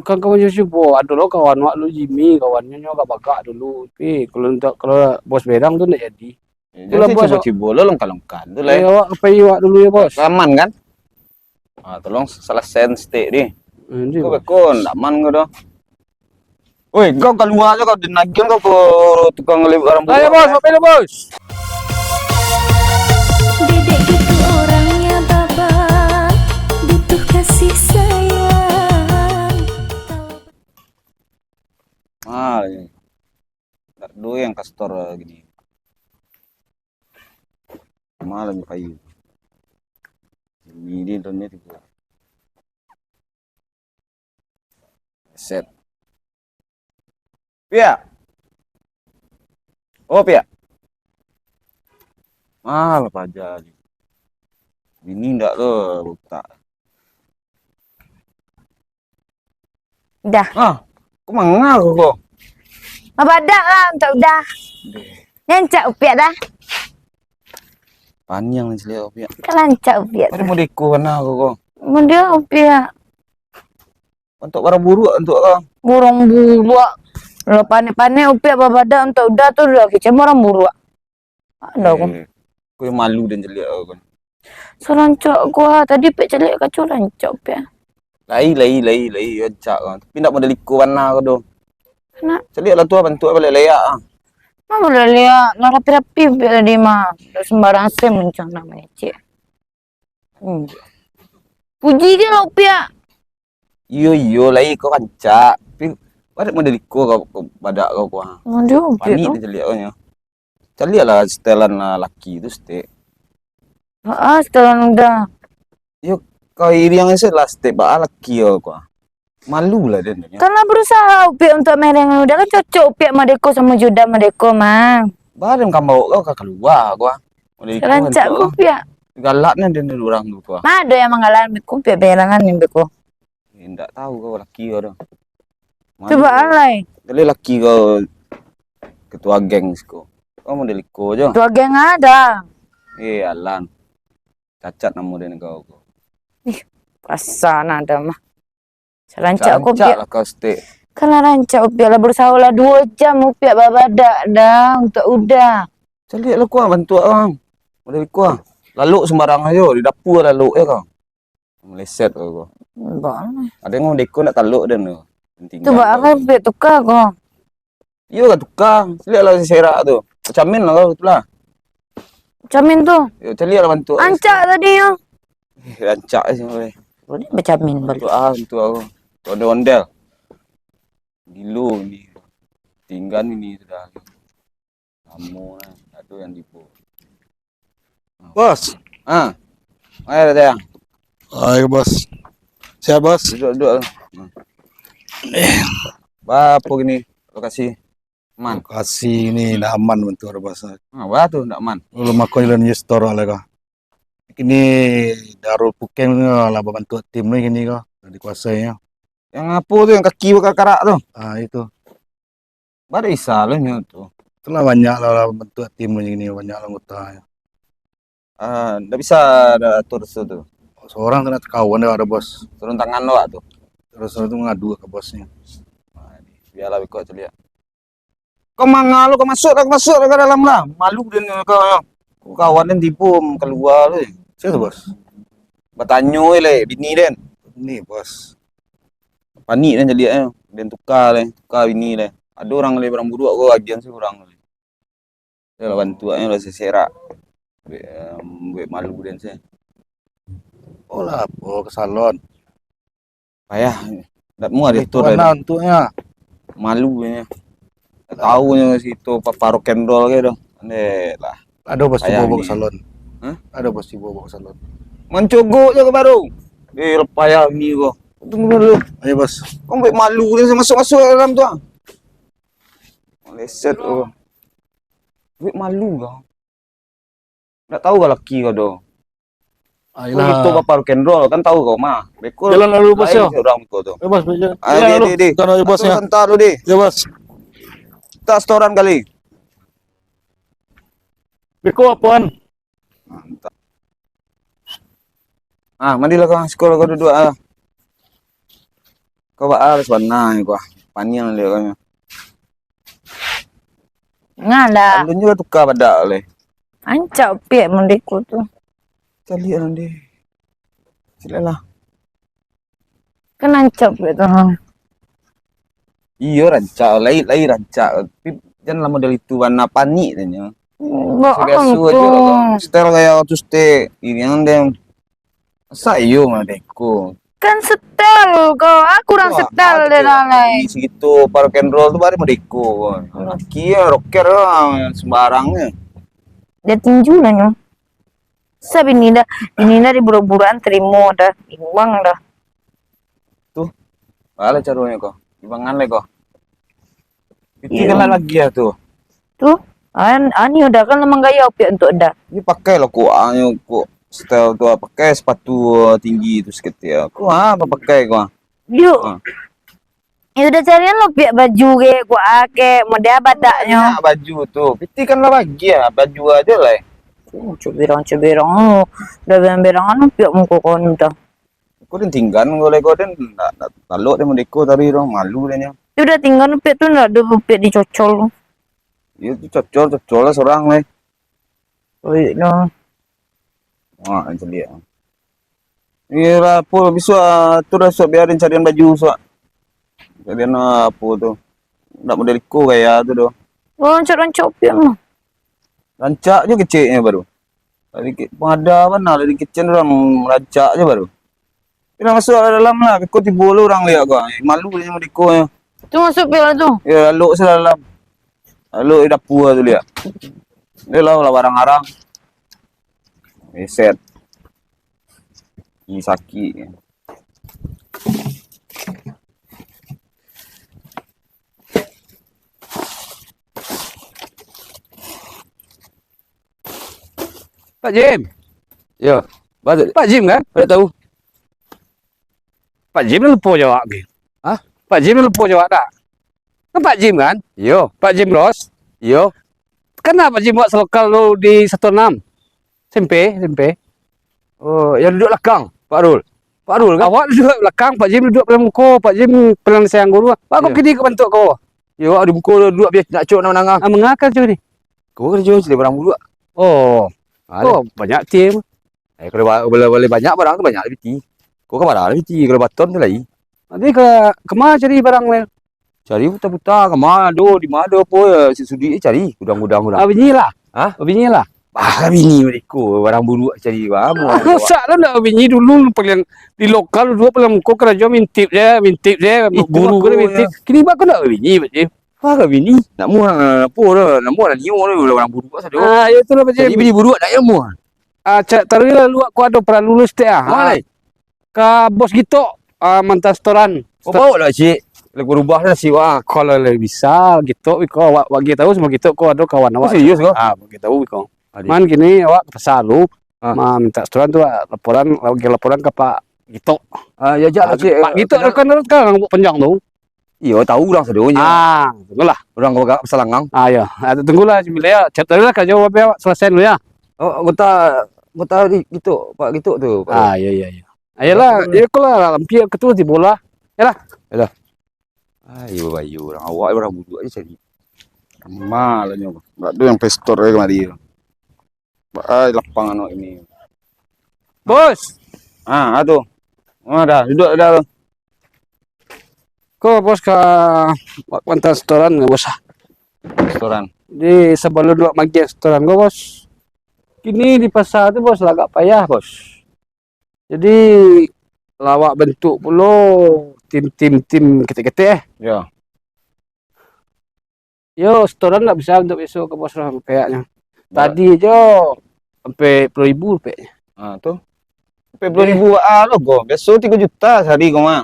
Kan kawan Yoshibo, ada lo kawan wak lu Jimmy, kawannya nyoga bagak dulu. Tapi kalau bos bedang tuh nggak jadi. Jangan Itulah sih bos. cibo-cibo lo lengkap-lengkap tuh lah. Wak apa wak dulu ya bos? Aman kan? Ah, tolong salah sense di. Ini Kau bos. bekon, aman kau dah. Woi, kau keluar aja kau dinagian kau ke tukang ngelip barang Ayo buruk. bos, apa itu bos? Dedek gitu orangnya babak, butuh kasih sayang. Ah, tak doyan kastor gini. Malam kayu. Ini internet itu. Set. Pia. Oh, Pia. Mal aja. Ini ndak lo, buta. Dah. Ah, kok mangal kok? Apa dah lah untuk dah. Lancak upiak dah. Panjang nih seliau Pia. Kan lancak upiak. Mari mau deku mana kok? Mudah upiak. Untuk barang buruk untuk Burung buruak. Lo panik-panik upiak babada untuk dah tu dah kecem orang buruak. Ada aku. Aku yang malu dan celik kan. So lancak gua tadi pek celik kacau lancak upiak. Lai ancak kan. Tapi ndak mau deku mana kau tu. Nak. Celik lah tu bantu balik layak ah. Mama boleh lihat lah rapi-rapi upiak tadi mah. Dah sembarang sem mencang namanya cik. Puji ke lah upiak. Iyo lai kau kancak. Tapi balik mau deku kau badak kau kuah. Mudah upiak Panik tu. dan celik kau nya. Celik lah setelan laki tu stek. Setelah udah. Kau iri yang itu lah stek ba laki kau kuah. Malu lah dia nya. Karena berusaha upiak untuk mereng udah kan cocok upiak madeko sama Juda madeko mah. Barang kamu kau keluar kuah. Mau deku Rancak bantu. upiak. Galaknya dia ni orang tu kuah. Ada yang menggalan beku upiak berangan yang beku. Ndak tahu kau laki kau tu. Coba alai. Kali laki kau ketua geng kau. Kau mau deliko aja. Tua geng ada. Alan. Cacat nama dia kau. Pasan ada mah. Rancak Cacat upiak. lah kau stek. Kalau rancak upiak lah berusaha lah 2 jam upiak babadak dah untuk udah. Celik lah kau bantu orang. Mau deliko ah. Lalu sembarang aja di dapur lalu ya kau. Meleset kau. Boleh. Ada yang mau deko nak taluk dia tu. Coba alai upiak tukar kau. Yo kan tukang. Celik lah si serak tu. Camin lah kau tu lah. Camin tu. Yo celik lah bantu. Ancak tadi yo. Rancak sih boleh. Boleh bercamin Bantu boleh. bantu aku. Tu ada ondel. Dulu ni. Tinggal ni sudah. Kamu lah. Ada yang tipu. Bos. Ah. Ayo dah. Ayo bos. Siap bos. Duduk. Apa gini? Lokasi aman. Kasih ini dah aman bentuk bos. Wah tu ndak aman. Belum aku jalan new store lah kau. Ini Darul Pukeng lah bantu tim ni gini kau. Dikuasainya. Yang apa tu yang kaki bakar karak tu? Itu. Ada isa lah ni tu. Itulah banyak lah bentuk tim ni gini banyak anggota. Ndak bisa ada atur tu. Seorang kena kawan dia ada bos. Turun tangan lo tu. Terus itu ngadu ke bosnya. Biarlah kau celia. Kau mangal kau masuk lah ke dalam lah. Malu dia kau kawan dan tipu keluar tu. Siapa bos? Bertanya le bini den. Ini bos. Panik dan celia dan tukar bini le. Ada orang le barang buruk kau agian sih orang le. Dia bantuannya lah seserak. Buat malu dan saya. Oh lah, ke salon. Payah. Tak mau ada Itu tur mana untuknya? malu nya. Tahu nya situ rock and roll gitu. Ane lah. Ada bos Payah dibawa ni. ke salon. Hah? Ada bos dibawa ke salon. Mencogok je ke baru. Payah ni kau. Tunggu dulu. Ayo bos. Kau buat malu dia masuk dalam tu. Leset kau. Buat malu kau. Tak tahu kau laki kau tu. Kau itu apa rock and roll kan tahu kau mah. Bekul. Jalan lalu bos ya. Orang kau tu. Ayo bos, jalan. Di. Kan ayo bos ya. Sebentar lu di. Ya bos. Kita setoran kali. Beko apaan? Mantap. Mandilah kau sekolah kau duduk Kau harus warna kau. Panjang dia kau. Ngala, Alun juga tukar pada oleh. ancak piak mendeku tu. Cari nanti. Silalah. Kan ancak piak tu. Iya rancak, lain rancak. Tapi janganlah model itu warna panik tanya. Bohong Biasa tu. aja lah. Style kayak tu stay. Ini yang dia. Masa iyo mana deko. Kan setel kau. Aku kurang setel dia nalai. Segitu park and roll tu baru merdeko. Laki ya rocker lah sembarangnya. Dia tinju lah nyo. Sabi ini dah di buru-buruan terima dah. Imbang dah. Bala caranya kok. Ibangan le kok. Itu Iya. kan lagi ya tuh. Tu. Ani udah kan memang gaya piak untuk dah. Ini pakai lah kok. Kok style tu pakai sepatu tinggi tu sikit ya. Kok apa pakai kok? Yuk. Ah. Ya udah carian lo piak baju ke gua ake model badaknya. Banyak baju tuh. Piti kan lah bagi ya. Baju aja lah. Cubirang. Udah berang anu piak muka kau dah. Kau dan tinggal boleh kau dan tak taluk dia merdeko tadi dong malu dia nya. Ya udah tinggal piak tu ndak ada piak dicocol. Ya tu cocol lah seorang lah. Oh no. Wah, macam dia. Iya lah, apa bisa tu dah sok biarin carian baju sok. Carian apa tu? Nak model ko kayak tu doh. Rancak piak mah. Rancak je kecilnya baru. Dari ada mana dari kitchen orang rancak je baru. Kita masuk dalam lah, kau tiba lu orang lihat kau. Malu dia model ko nya. Tu masuk piak tu. Ya, lalu dalam. Lalu dapur tu lihat. Dia lah barang-barang. Set. Ini sakit. Pak Jim. Ya, betul. Pak Jim kan? Pada tahu. Pak Jim ni lupa jawab ke? Hah? Pak Jim ni lupa jawab tak? Kan Pak Jim kan? Yo, Pak Jim Ross. yo. Kenapa Pak Jim buat selokal lu di 16? SMP. Oh, yang duduk belakang, Pak Rul. Pak Rul kan? Awak duduk belakang, Pak Jim duduk belakang muka, Pak Jim pelan sayang guru. Pak kau Ya. kini ke bentuk kau? Yo, ada muka duduk biar nak cok nak menangah. Ah mengakal je ni. Kau kerja sila barang bulu. Oh, Oh, banyak tim. kalau boleh banyak barang tu banyak lebih. Kau kan barang lebih kalau baton tu lagi. Nanti ke mana cari barang ni? Cari putar-putar ke mana di mana apa ya si sudi cari gudang-gudang Ah binyi lah. Hah? Binyi lah. Ah, bini mereka barang bulu cari kamu. Rosak lah nak binyi dulu paling di lokal dulu paling kau kerja mintip je, guru guru mintip. Kini bak kau nak binyi Pak Jim. Apa ke bini? Nak mu apa dah? Nak mu ada nio dah barang bulu kat sana. Ah, itu lah Pak Jadi Jim. bini bulu nak ya mu. Ah, taruh lah lu aku ada pernah lulus teh ah. Mana? Ke bos gitu, mantan restoran. Kau bawa lah cik. Lagu rubah dah si wah. Kalau lebih bisa gitu, kau awak bagi tahu semua gitu, kau ada kawan awak. Serius kau? Ah, bagi tahu kau. Adik. Man gini awak pasal lu, Ah. minta restoran tu laporan ke Pak Gito. Ah, ya jak lah cik. Pak Gito kan rambut panjang tu. Iya, tahu orang sadonya. Ah, tunggulah. Orang kau pasal langang. Ah, ya. Tunggulah Cimilea. Chat dulu lah kerja awak selesai dulu ya. Oh, kota gitu, Pak gitu tu. Ah, ya. Ayolah, ya kau lah lampir ketua di bola. Ayo bayu orang awak orang budu aja cari. Malahnya. Mbak tu yang pestor ke mari. Ai lapang anak ini. Bos, Ah, tu. Ah, dah duduk dah. kau bos ke mantan restoran nggak bos? Restoran. Di sebelum dua magi restoran kau bos. Kini di pasar tu bos agak payah bos. Jadi lawak bentuk pulo tim kete-kete. Ya. Yo, restoran nggak bisa untuk besok ke bos lah kayaknya. Tadi aja sampai 10.000 rupanya. Ah, tu. 40.000 lo go. Besok 3 juta sehari kau mah.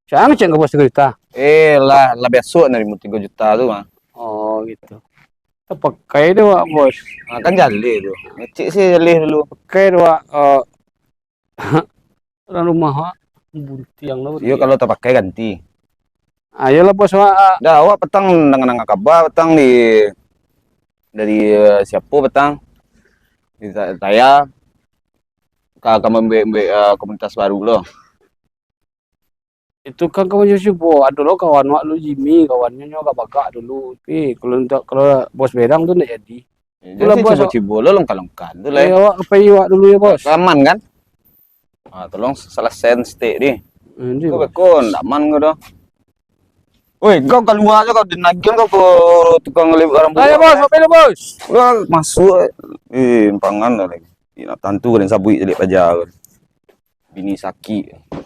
Siapa macam ke bos 3 juta? Lah besok dari 3 juta tu mah. Oh gitu. Pakai dua bos. Ah, kan jalih tu. Ngecik sih jalih dulu. Pakai dua orang rumah ha. Buntiang lah. Iya kalau tak pakai ganti. Ayolah bos wa. Dah awak petang dengan kabar petang dari siapa petang di saya kamu komunitas baru loh. Itu kan kawan Joshua, ada lo kawan wak lu Jimmy, kawannya nyoba bagak dulu. Tapi kalau bos bedang tuh nggak jadi. Itulah Itulah bos. cibo-cibo lo lengkal-lengkal tuh lah. Awak apa wak dulu ya bos? Aman kan? Ah, tolong salah senstik di. Ini Kau bos. bekon, aman kau dah. Woi, kau keluar aja kau dinagian kau ke tukang ngelip barang buruk. Ayo bos, apa bos? Wah, masuk. Pangan dah lagi. Nak tantu kan sabui jadi pajar. Bini sakit.